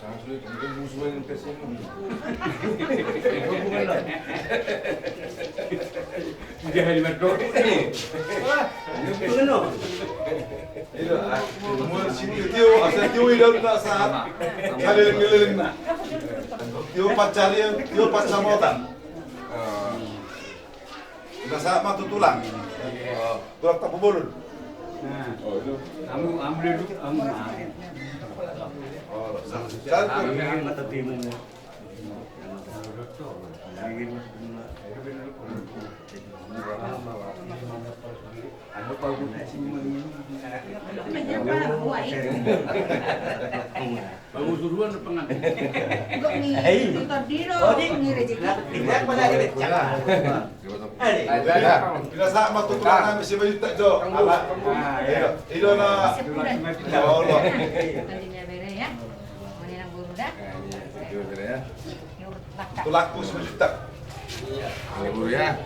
Jangan sulit, mungkin musuh yang kasih Dia hari metro. Itu no. Itu, semua sini Tio, asal Tio hidup nak saat keliling nak. Tio pacari, Tio pacamotan. Dah saat matu tulang. Tulang tak berbolon. Nah, Oh itu. kamu ambil dulu, kamu ambil. Oh, Jangan mata timun. Ano pa ko na Bangusuruan na pangan. Bila saat matu tulang kami si baju tak jauh. Itu na. Allah. Tulakku 10 juta. Guru ya.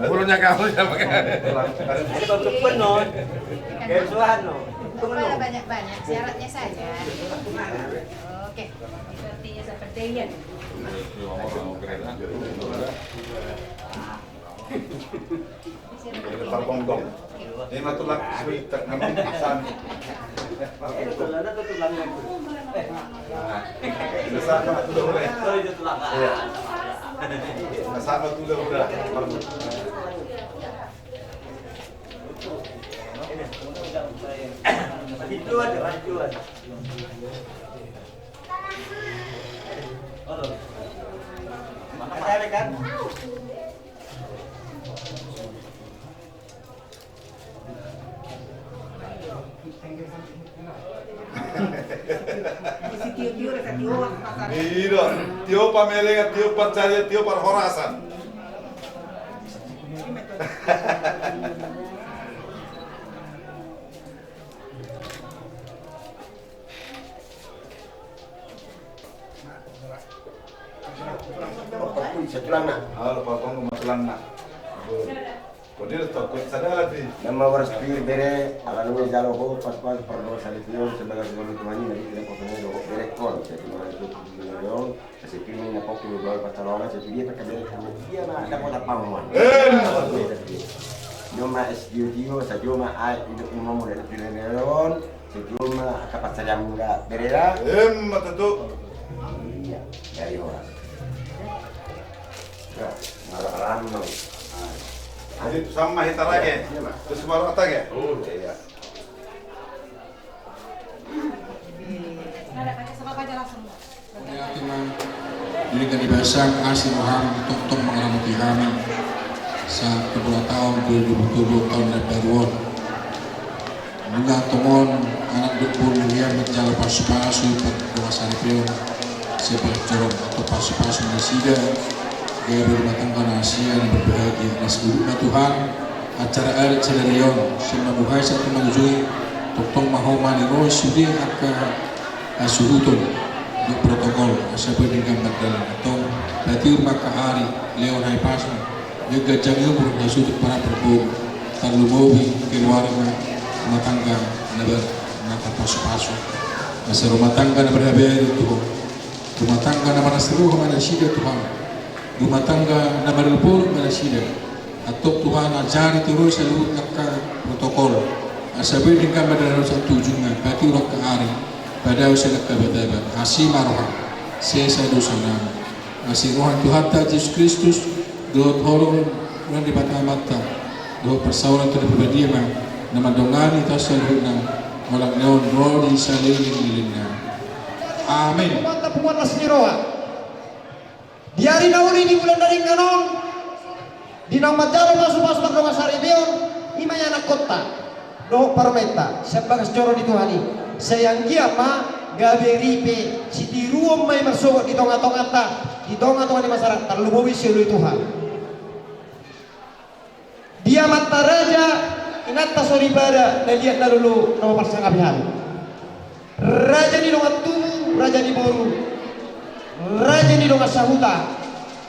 Gurunya kamu siapa kan? Untuk penon. Kayak Suharno. Banyak-banyak syaratnya saja. Oke, itu artinya seperti ini. Terpongkong. Ini mah tulak 10 juta. Memang pisan. Saat matu tulang boleh. Saat matu tulang boleh. Itu ada ajuan. Ada kan? Iya, Tio pamelengan, Tio percaya, Tio perhorasan. Halo, potong kebetulan nak. Kodi takut sadar lagi. Nama waras pikir bere akan udah jalo ko pas perlu sali pion sebagai sebagai temannya nanti tidak pokoknya do bere kon jadi mana itu pion kasi pilih na pokok do bal patalona jadi dia pakai bere kan dia mah ada kota pamuan Joma SDO sa joma ai itu umum dari pion sejuma kapat saja enggak bere lah Mata tu. iya dari waras ya ngaran no Jadi sama hitar lagi. Terus baru atas ya. oh iya Ada pakai sama aja langsung. Ini kan dibahasang asli Tuhan untuk mengalamati kami saat kedua tahun 2020 tahun Leperuan Mula tomon anak dukun yang berjalan pasu-pasu berkuasa Leperuan sebagai corong atau pasu-pasu nasida gaya berumah tangga Asia yang berbahagia nasibuna Tuhan acara air cenerion semua buhay sa tumanjui tuktong mahomani roy sudi akka asuhutun di protokol sa pendidikan magdalan atong batir makahari leon hay pasma juga jangan bersudut para perbu terlumobi keluarga rumah tangga nabar nata pasu-pasu masa rumah tangga nabar haberi Tuhan rumah tangga nabar seluruh manusia Tuhan rumah tangga nabar pur manusia atau Tuhan ajari terus seluruh akka protokol asabi dengan badan satu junga bagi orang kahari pada usia kebedaan asih maroha sesa dosa nama asih rohan Tuhan Yesus Kristus doa horor dan di mata mata doa persauran terhadap berdima nama dongani tasaluna orang neon rodi saliling lilina amin mantap pumat asniroa di hari naun ini bulan dari kanong di nama jalan masuk rumah saribion imanya anak kota do parmenta sebagai coro di Tuhani sayang dia ma gaberipe si tiruom may masuk di tonga-tonga di masyarakat terlubuhi siului Tuhan dia mata raja ingat tasori pada dan lihat dulu nama pasangan Raja di dongat tubuh, raja di boru, raja di dongat sahuta.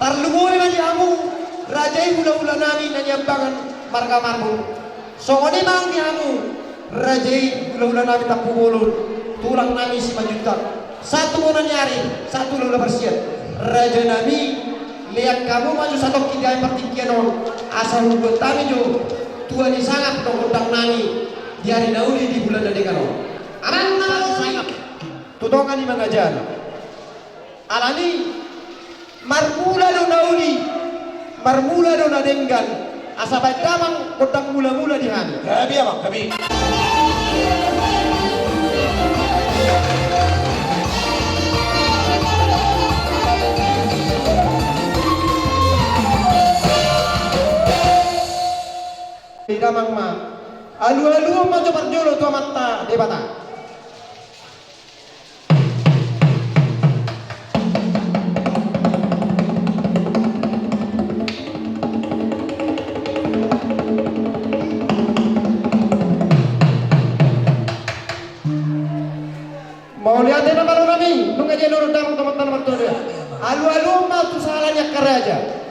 Tarlumoi mandi amu, raja ibu ula nami nanyambangan marga marmul. Songoni mang di amu, raja ibu ula nami tapu bolul, tulang nami si majutak. Satu mau nyari, satu ula bersiap. Raja nami lihat kamu maju satu kita yang pertikian asal buat kami jo Tuhan ini sangat mengundang nami di hari nauli di bulan Dedekan aman sangat tutongan di mengajar alani marmula do nauli marmula do nadenggan asabai damang kotang mula-mula di hari Gabi abang, gabi. Damang ma alu-alu maju parjolo tua mata debata mau lihat nama baru kami nunggu dia lurus damang teman-teman bertujuh alu-alu ma tu salahnya keraja.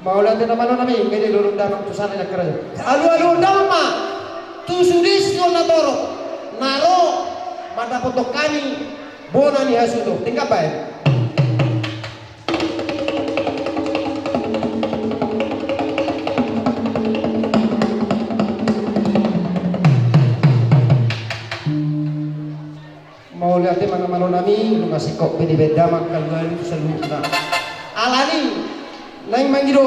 Maulana namano nami ngedi lurun damang tusana na kara. Alu-alu dama tu sudis no natoro. Naro madapoto kami bona ni hasudo. Tingka bae. Maulana manamano nami lu ngasiko pedi bedamang kalualu saluna. Alani Nang mangido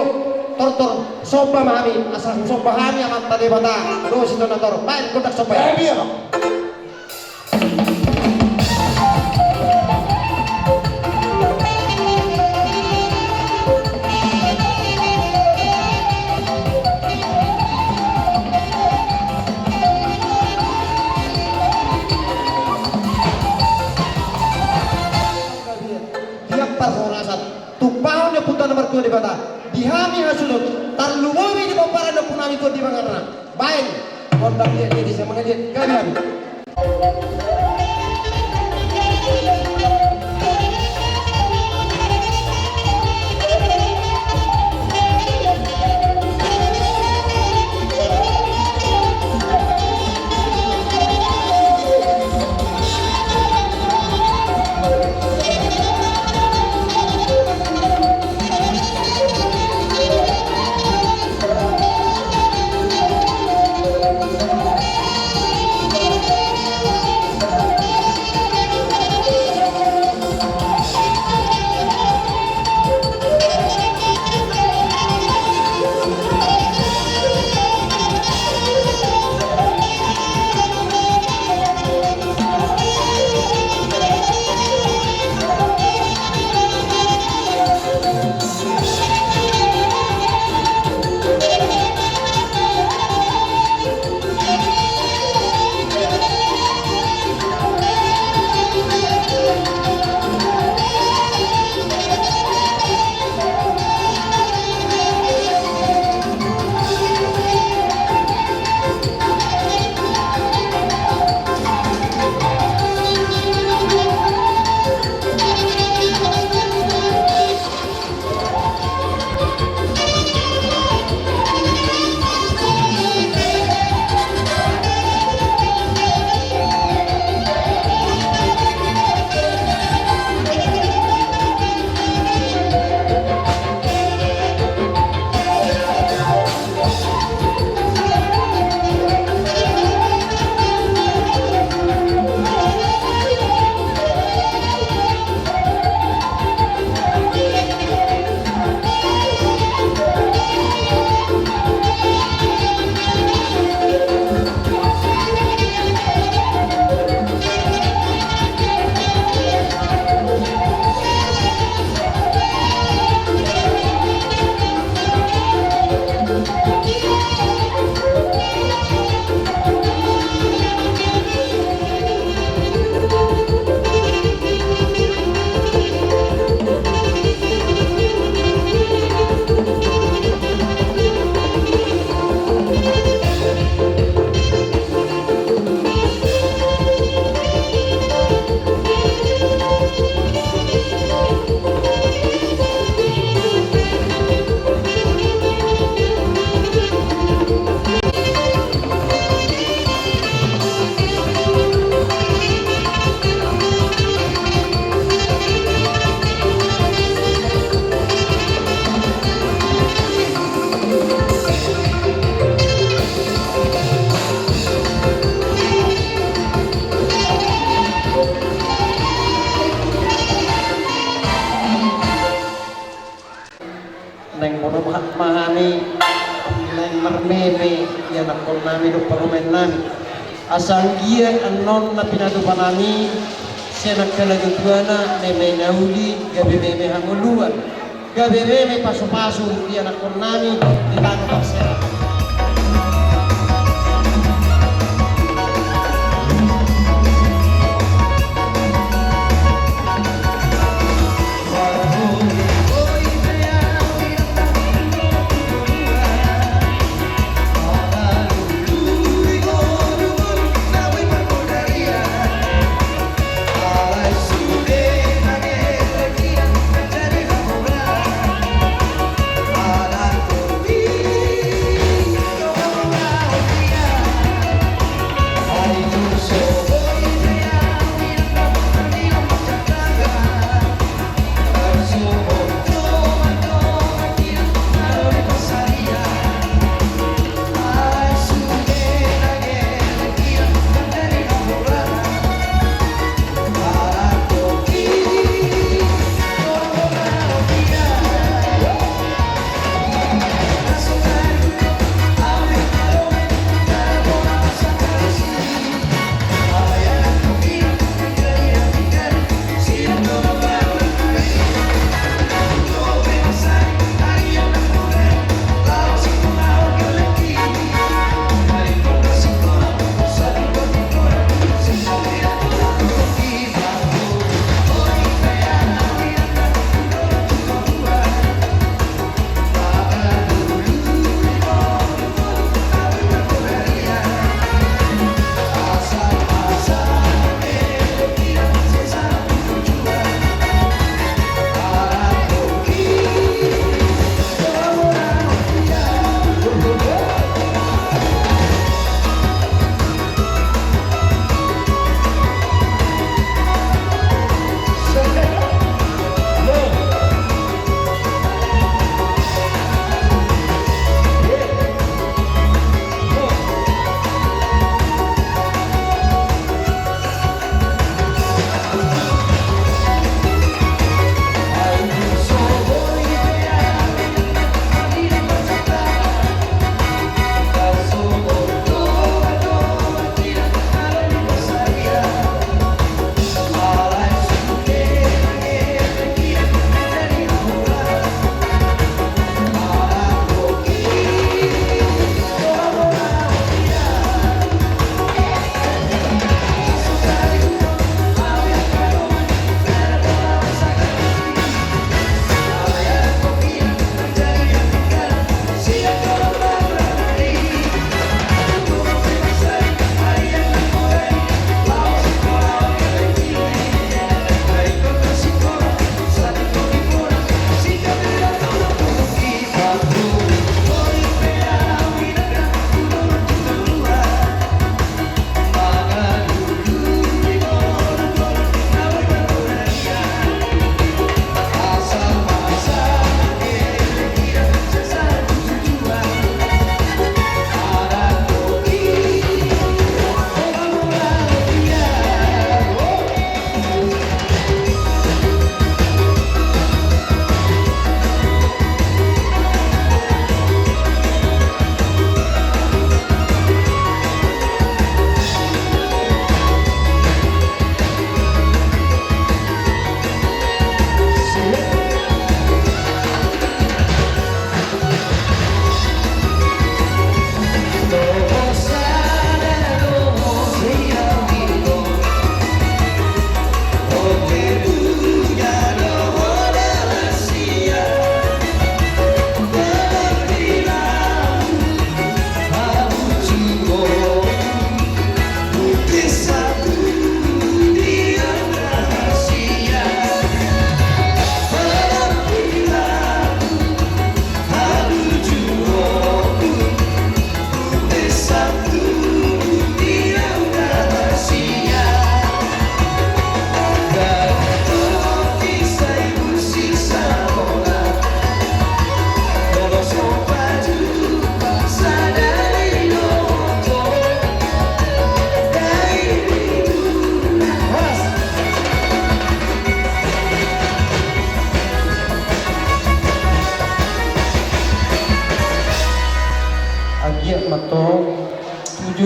tortor soba mahami asal soba hami amat tadi bata terus itu nator baik kotak soba Gabi abang. dia perhorasan tupahon ya putar nomor 2 di bata dihami hasudut tarlumomi di bomparan na punami itu di mangarna baik kontak dia di saya mengajit kami mahani lain mermeme ya nakon nami do parumen nami asang gia anon na pinadupan nami senak kalagutuana meme naudi gabe meme hanguluan gabe meme pasu-pasu ya nakon nami di tanah pasir.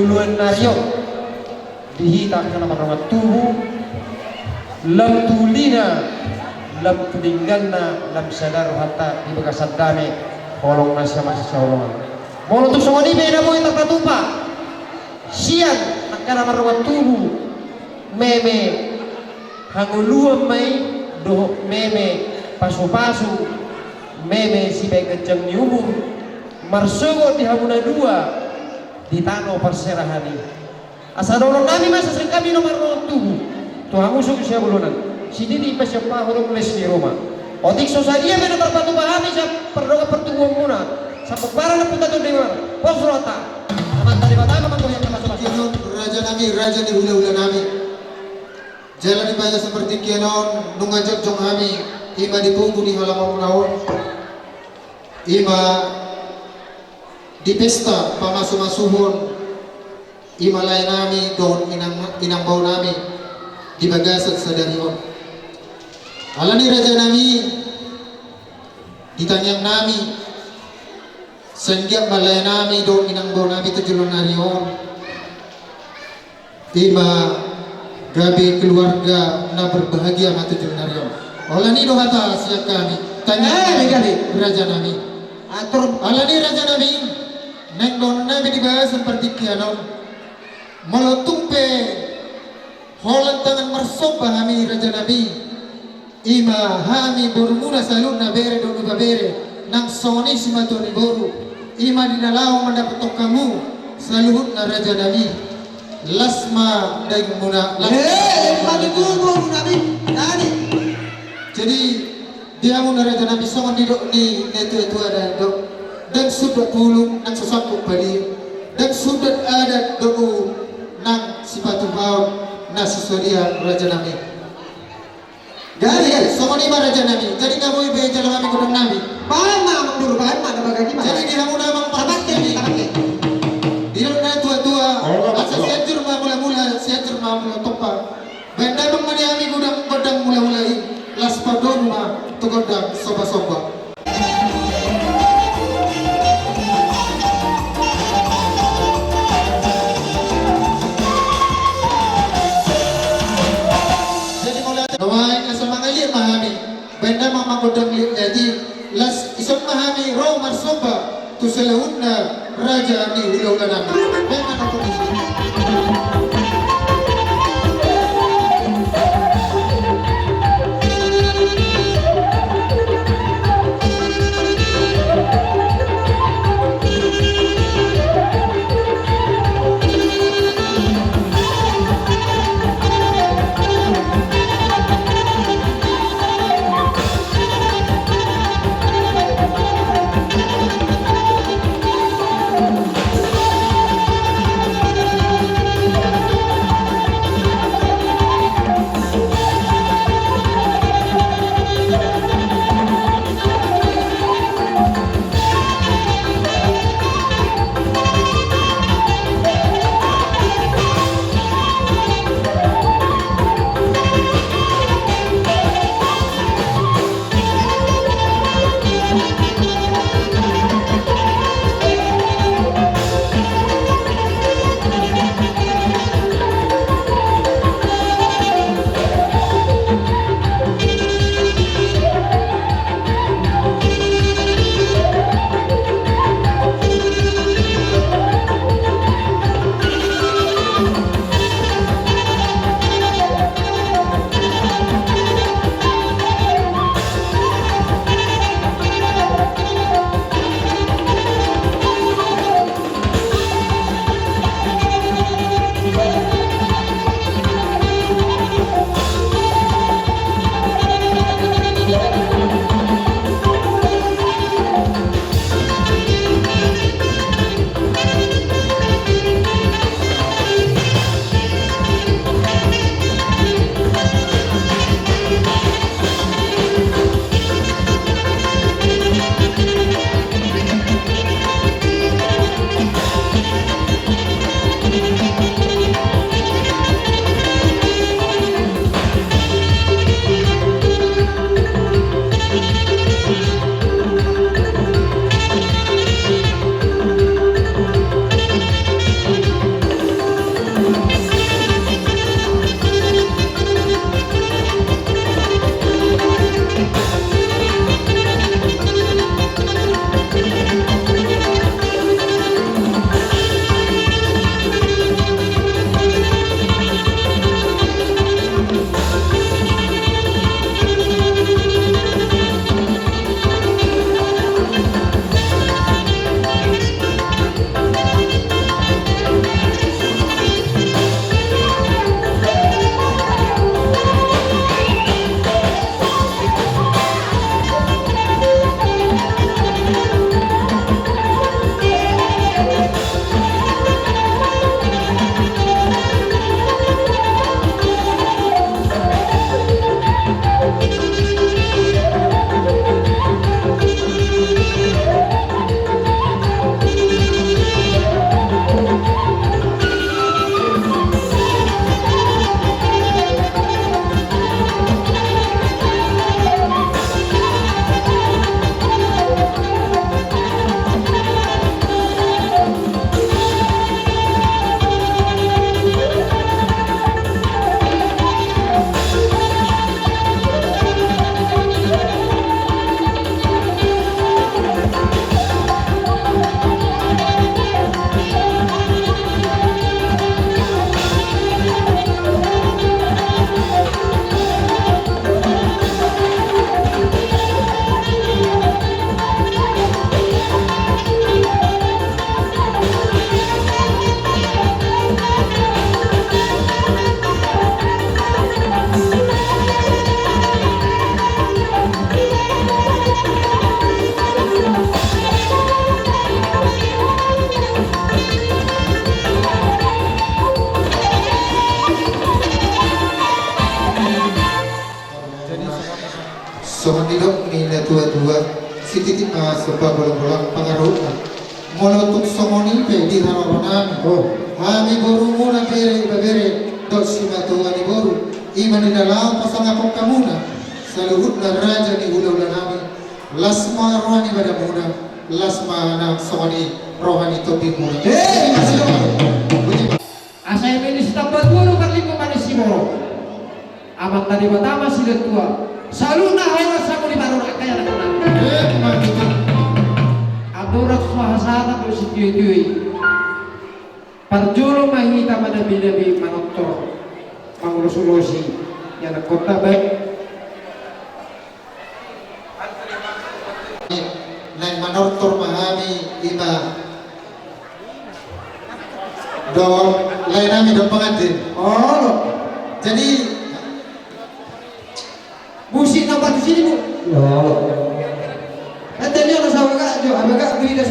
luluan nario dihita kana parongat tubuh lam tulina lam tudingganna lam sadar hatta di bekas dame kolong nasi masih saulungan mau untuk semua di beda boy terpatupa siang nakana parongat tubuh meme hanguluan mai doh meme pasu-pasu meme si baik kencang ni umur marsogo di hamuna dua di tano perserahani asa dorong nami masa sering kami nomor tubuh tuhan musuh siya bulunan sini di pas siapa huruf les di rumah otik sosadia beda terpatu pahami siya perdoa pertumbuhan muna sa pagbarang na punta to dewa posrota amat tadi batama mangkoyan na masuk raja nami raja di hula-hula nami jalan dibayar seperti kianon nungajak jong kami ima dipunggu di halaman menawon ima di pesta pamasu-masuhon ima lain nami don inang bau nami di bagasat sadarion alani raja nami ditanyang nami senggak balai nami don inang bau nami tujulon narion ima gabi keluarga na berbahagia matu junarion. Olani dohata siap kami. Tanya raja nami. Atur alani raja nami. Neng don nami dibahas seperti kianon. Malotumpe holan tangan marsoba kami raja nami. Ima hami bormuna salun na bere don bere. Nang soni simatoni boru. Ima dinalaw mendapat kamu saluhut na raja nami. Lasma dan muna mati tubuh nabi nani jadi dia muna raja nabi songon di netu ada dok dan sudah pulung nang sesakuk badi dan sudah ada doku nang sipatu bau nasi sodia raja nabi dari songon ima raja nabi jadi kamu ibe jalan kami kudang nabi mana dulu mana bagaimana jadi dia muna mang tabakke dia na tua-tua asa siatur mula-mula siatur mula topa benda mengmaniami gudang godang mula-mulai las padon ma to godang soba-soba jadi mulai nawai asa mangali mahami benda mama godang jadi las isok mahami ro marsoba tu selahunna raja ni hula-hula nami memang aku di sini Somanidok ni na tua-tua si titik sebab bolang-bolang pengaruh molotuk somoni pe di hararonan kami boru muna bere dok simatu ani boru iman di dalam pasang apok kamuna saluhut na raja ni ulah nami lasma rohani pada muna lasma anak somoni rohani topik muna masih Asai ini setempat guru berlima manis simoro amat tadi pertama sudah tua saluna hawa samu di baru kaya anak-anak adurak swahasana bersitiui parjolo mahita manabi-nabi manoktor mangulusulosi yang kota baik naik manortor mahami ima dong lain kami dong pengantin jadi musik nampak di sini bu nanti ini orang sama kak jo abang beri das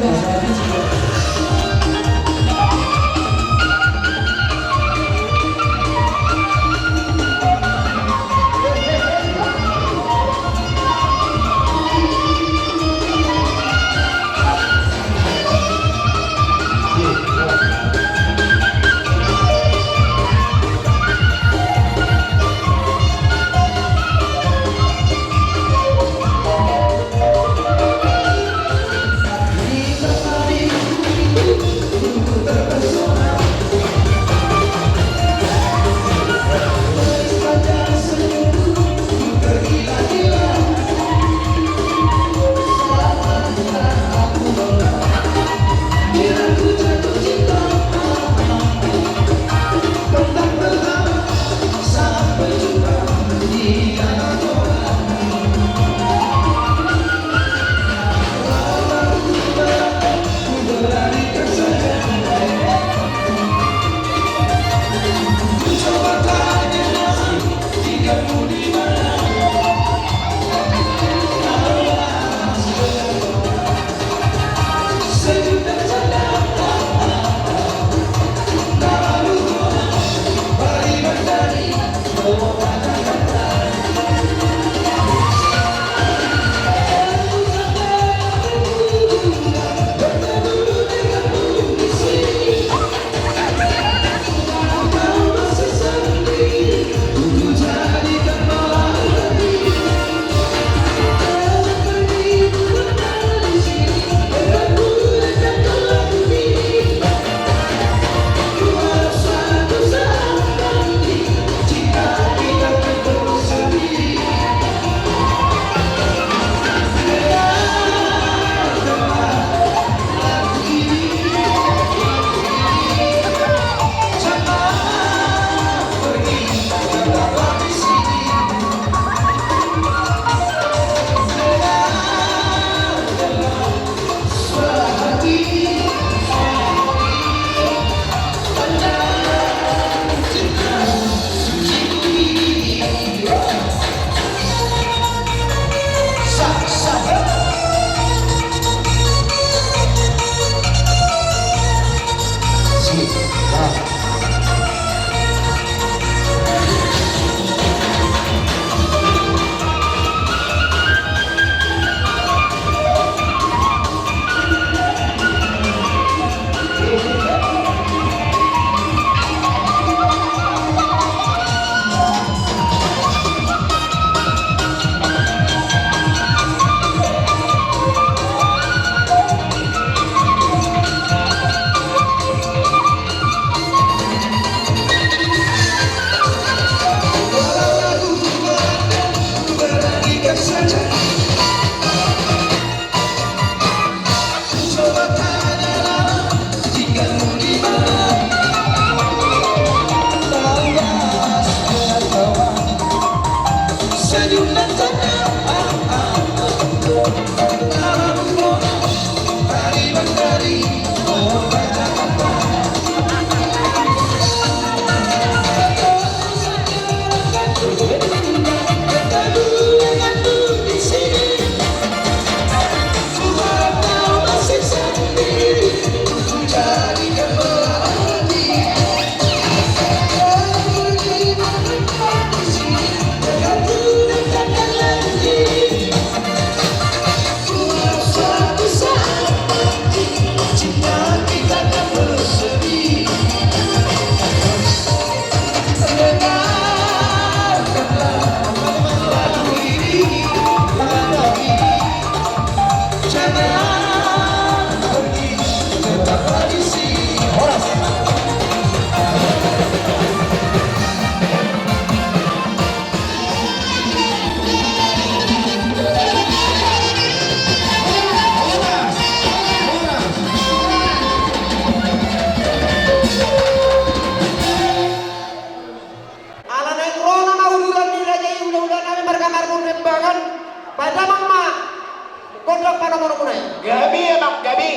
pada mama kodok pada mana munai. Gabi ya mak, gabi.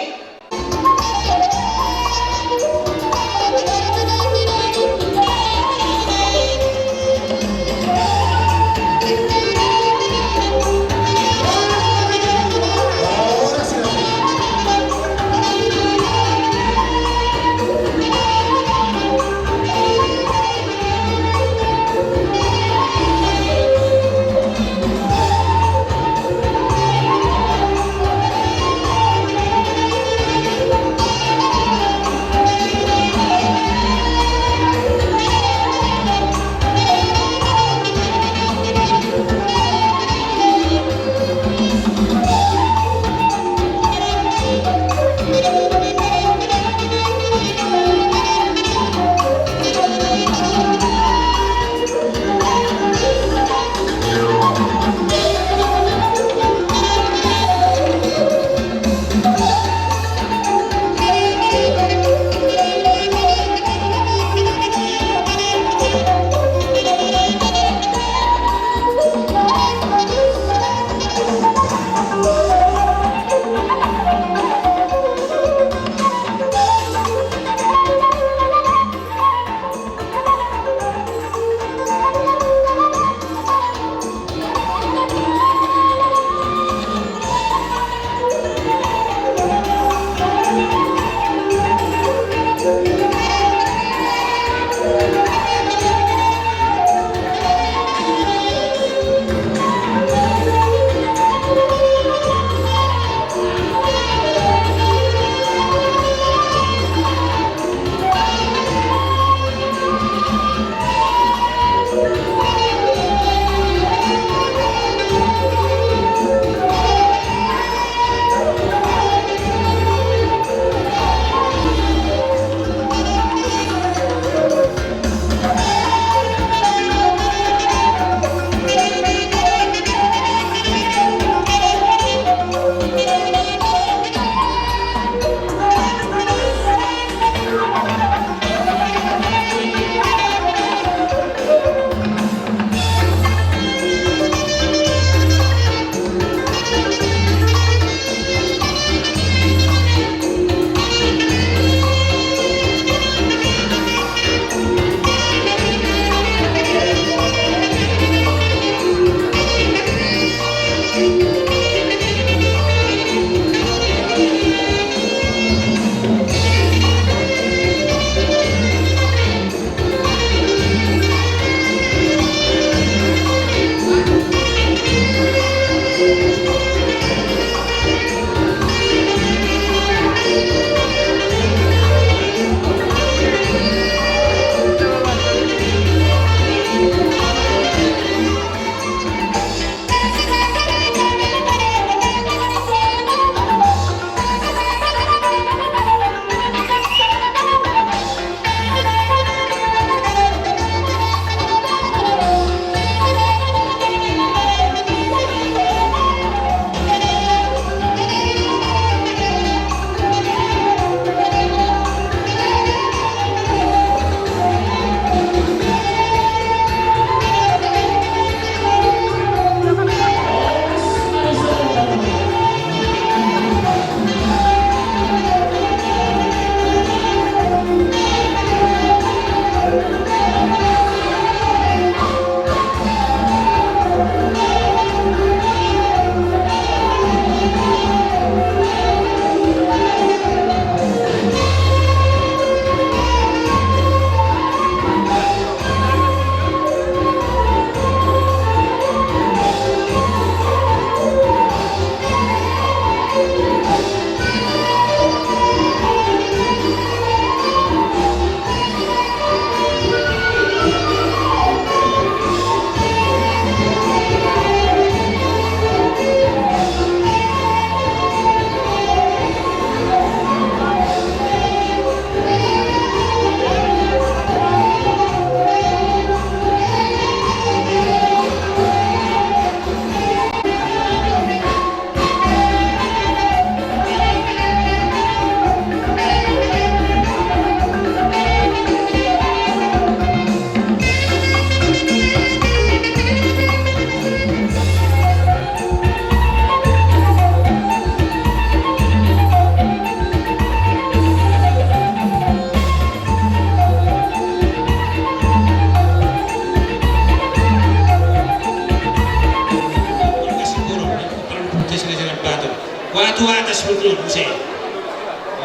Watu atas betul saya.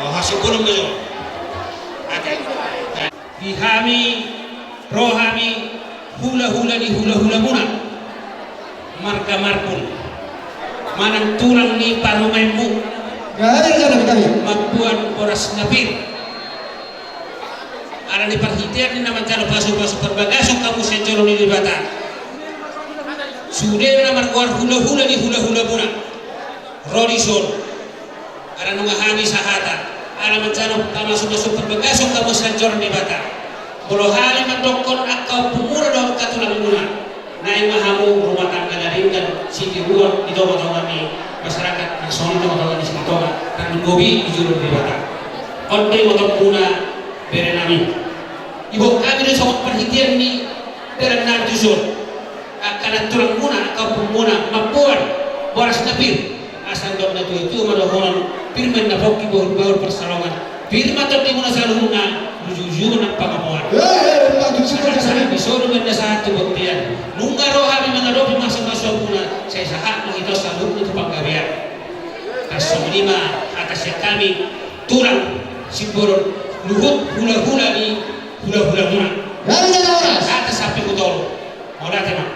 Hasil gunung betul. Oke. Dihami, rohami, hula-hula di hula-hula muna. Marka marpun. Manang tulang ni parumaimu. Gaya jalan kami. Mapuan poras napir. Ada di perhitian ni nama cara pasu-pasu perbagasok kamu sencolo ni dibata. Sudah nama keluar hula-hula di hula-hula muna. Rodison. Ada nunga hani sahata. Ada mencari kamu masuk perbagasok kamu sencolo ni bata. Kalau hal mandokon akau pemura dong katulang muna. Naik mahamu rumah tangga dari dan sini ruang di doa-doa ni masyarakat nasional doa-doa di sini doa dan menggobi di jurun di bata. Konde motor muna berenami. Ibu kami ni sangat perhatian ni berenar jujur. Akan tulang muna akau pemuna mapuan boras napir. Asal dom na itu madohonan firman na pokki baur persalongan. Firman to di muna saluna jujur nak pamamuan. Saya disuruh benda satu buktian. Nungga roha memang ada masuk-masuk muna. Saya sahak mengitos salur itu panggabian. Kasong lima atas kami tulang simbolon luhut hula-hula di hula-hula muna. Atas sapi kutol. Mau datang mah.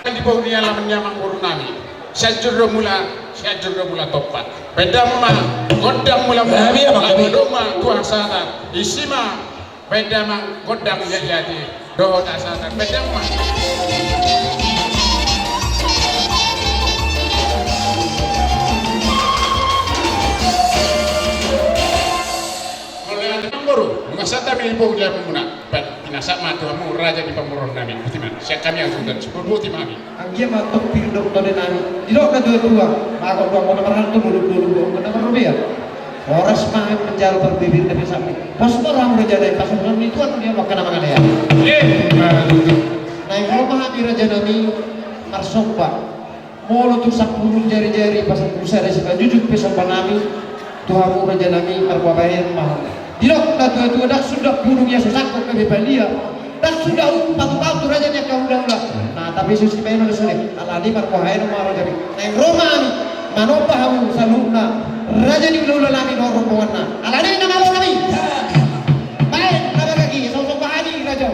Di bawah ni alam nyamang urunami. Syajur mula topat. Pedama godam mula doma tuang sana. Isima pedama godam jadi. Do tak sana pedama. Oleh ada nombor. Masata milibu dia menguna. Pinasak matu amu raja di pamuron nami. Butiman. Siap kami yang sudah sepuluh timami. Anggia matok pindok tone nami. Dilo ka dua-dua. Maka dua mau nomor 1 dulu ke nomor rupiah. Horas mah menjal berbibir tapi sapi. Pas orang raja dari pasukan itu atau dia makan nama dia. Naik rumah di raja nami marsompa. Molo tu 10 jari-jari pas usah dari sebelah jujur pesompa nami. Tuhamu raja nami marwabayan mah. Dilok dah tua-tua dah sudah burungnya sesakut ke bebalia. Dah sudah patu-patu rajanya kau udah. Nah tapi susi main oleh sulit. Aladi marwabayan mah raja nami. Naik rumah nami. Manopa hamu saluna. Raja di ulah nami norong bawana. Aladi nama lo nami. Baik, nama kaki. Sosok bahani raja.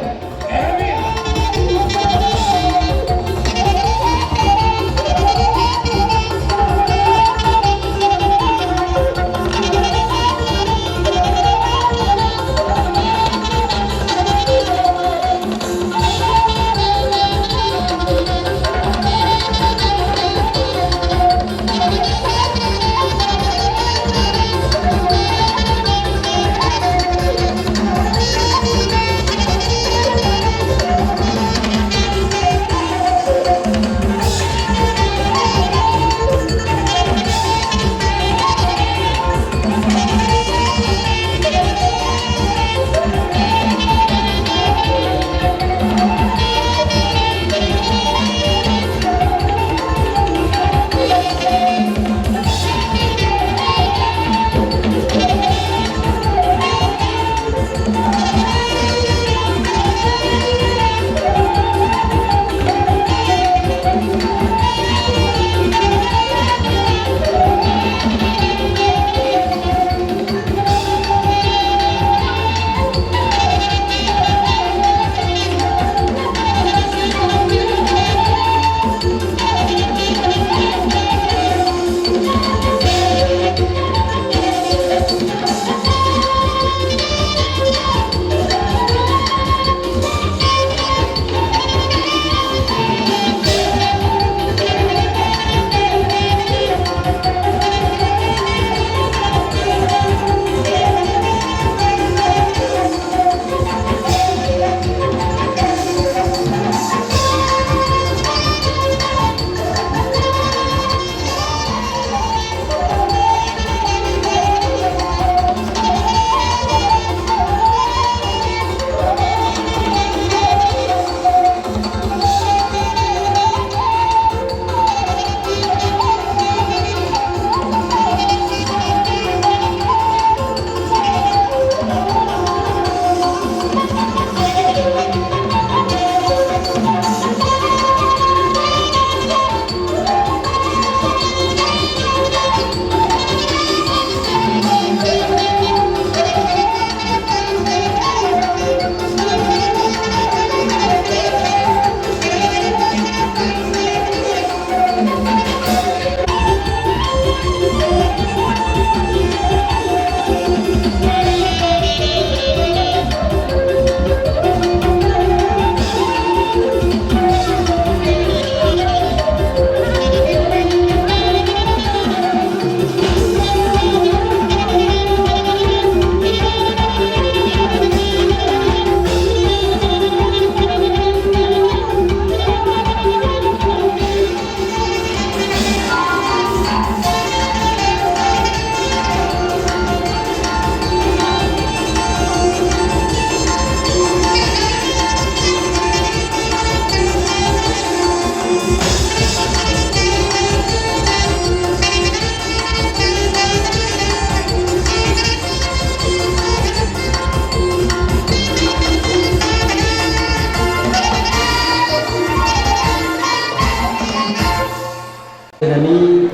Kami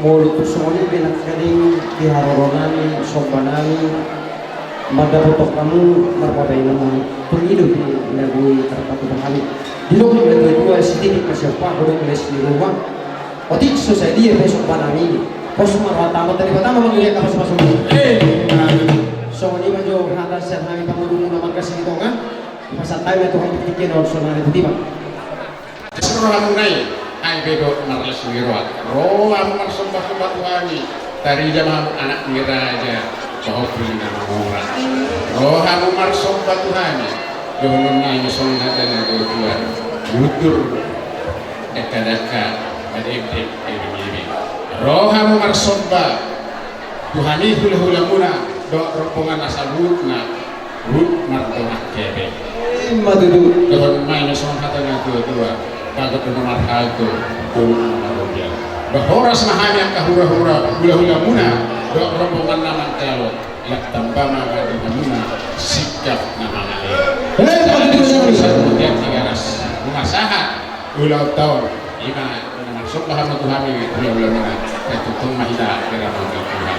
mulut semuanya bilang kering di haroronami, sobanami, mada potok kamu marpabai nama penghidup di lagu terpatu berhali. Di lokal itu dua sedikit siapa orang les di rumah. Otik society besok banami. Pos marwata tadi pertama mengirim kapas masuk. So ini maju hata set kami pangurung nama kasih itu kan. Masa time itu kami bikin orang itu tiba. Seorang naik. Ay bebo marles wirwat roam marsumba Tuhani dari zaman anak miraja bahwa punya nama orang roham marsumba Tuhani donon nai mesong ada naga Tuhan butur deka-deka badebdeb ini roham marsumba Tuhani hula-hula muna do rombongan asal na rut mardomah kebe Madudu donon nai mesong ada naga Tuhan kagak nomor itu manusia. Berhoras mahami yang kahura-hura hula-hula muna do rombongan nama kalau yang tanpa nama di muna sikap nama kemudian 300 rumah sahat ulau tahun ima masuk paham Tuhani hula-hula muna itu tuh mahida kira Tuhan.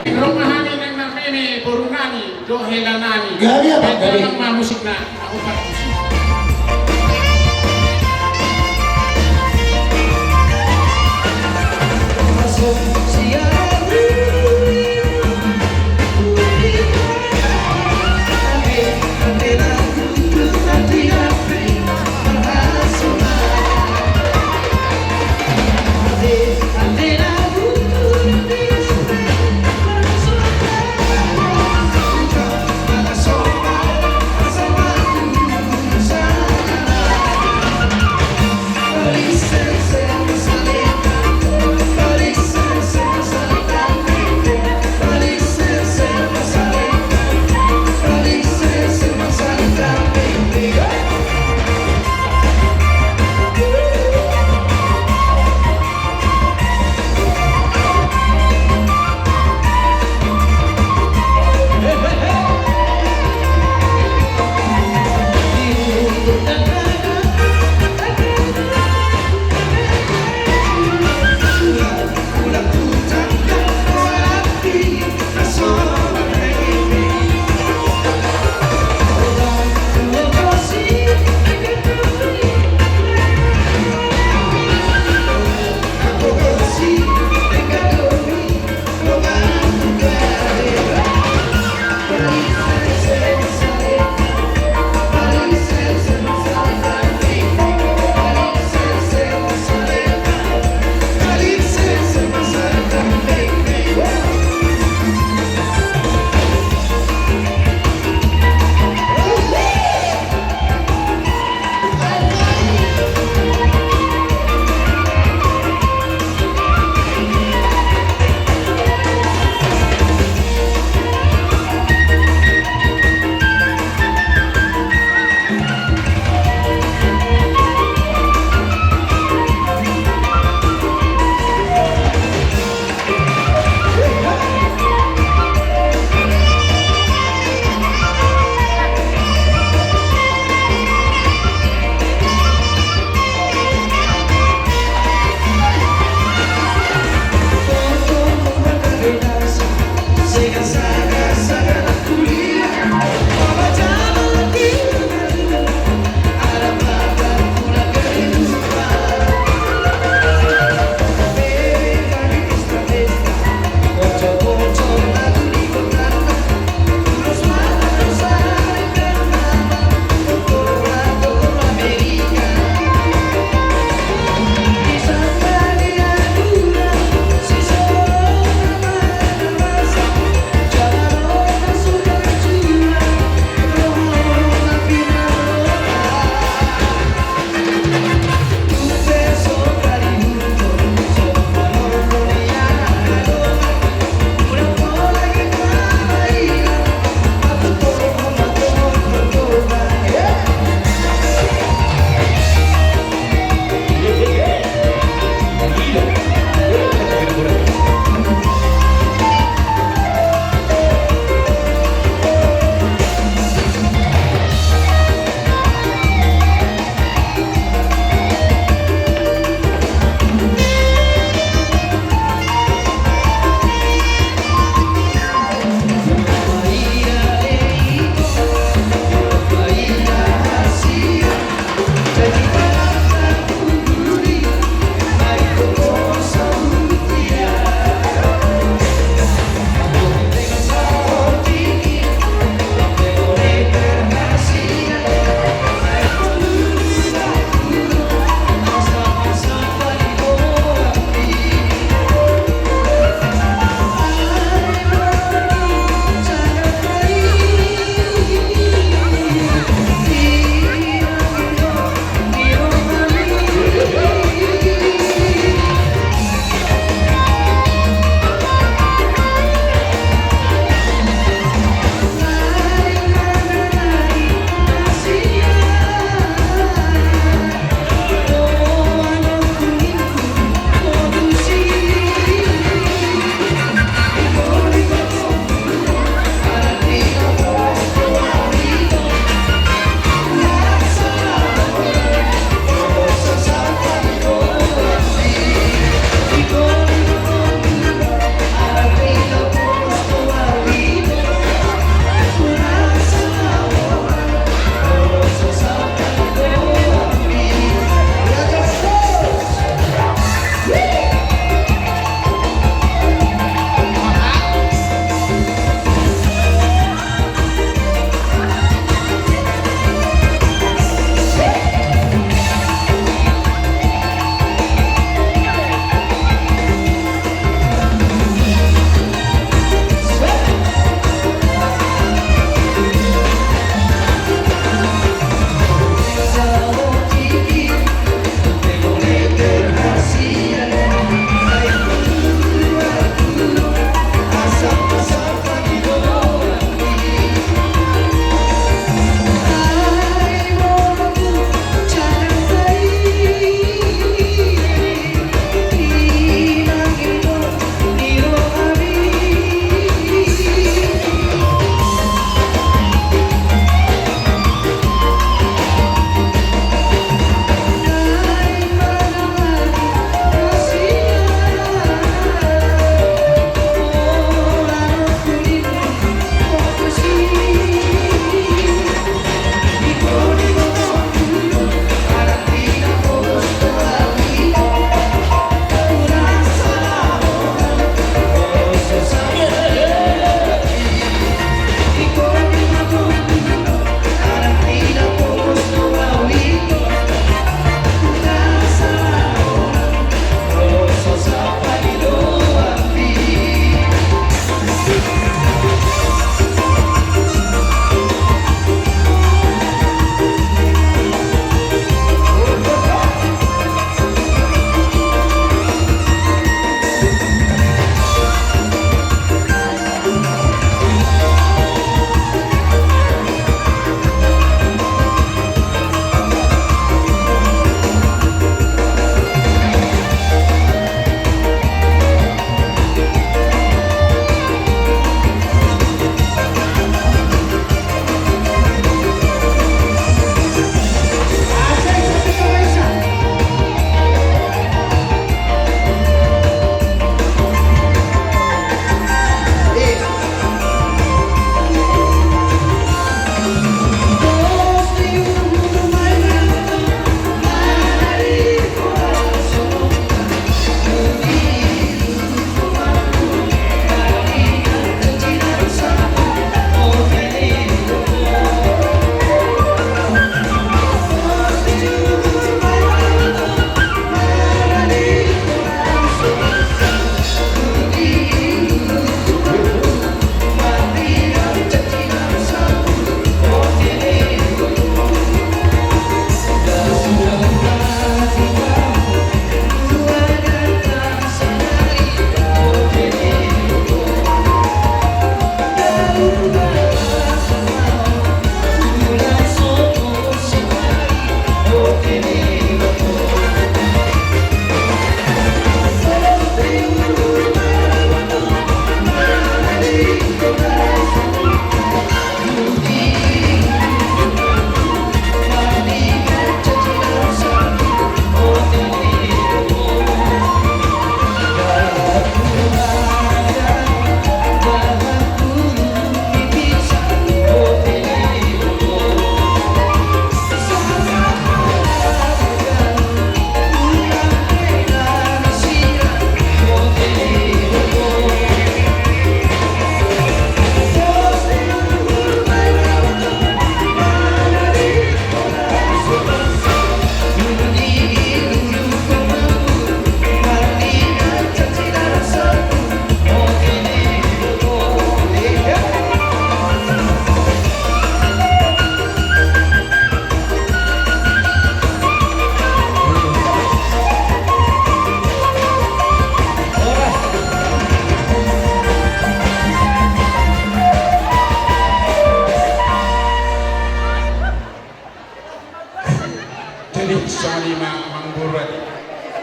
Rumah hani nang namene borunani do helanani. Gari apa gari? Nang musikna aku musik.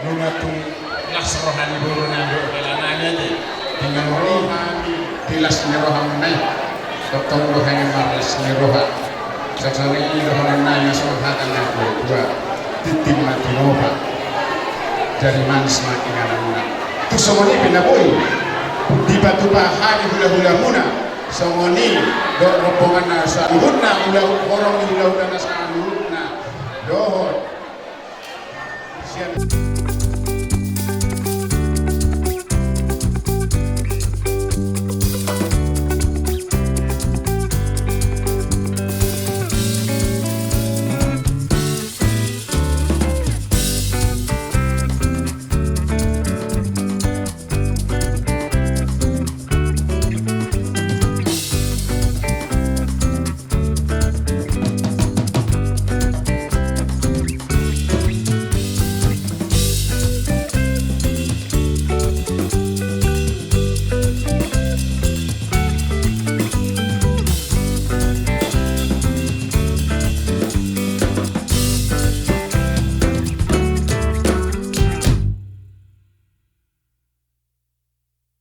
Nunga tu nasrohani buruna do belananya di dengan rohani tilas rohani dokter rohani malas roha sekarang ini rohani sohatan aku dua titim mati roha dari manis semakin alamuna tu semuanya pinapoi di batu bahari hula-hula muna semuanya do rombongan nasa luhutna orang hula-hula nasa luhutna dohot sian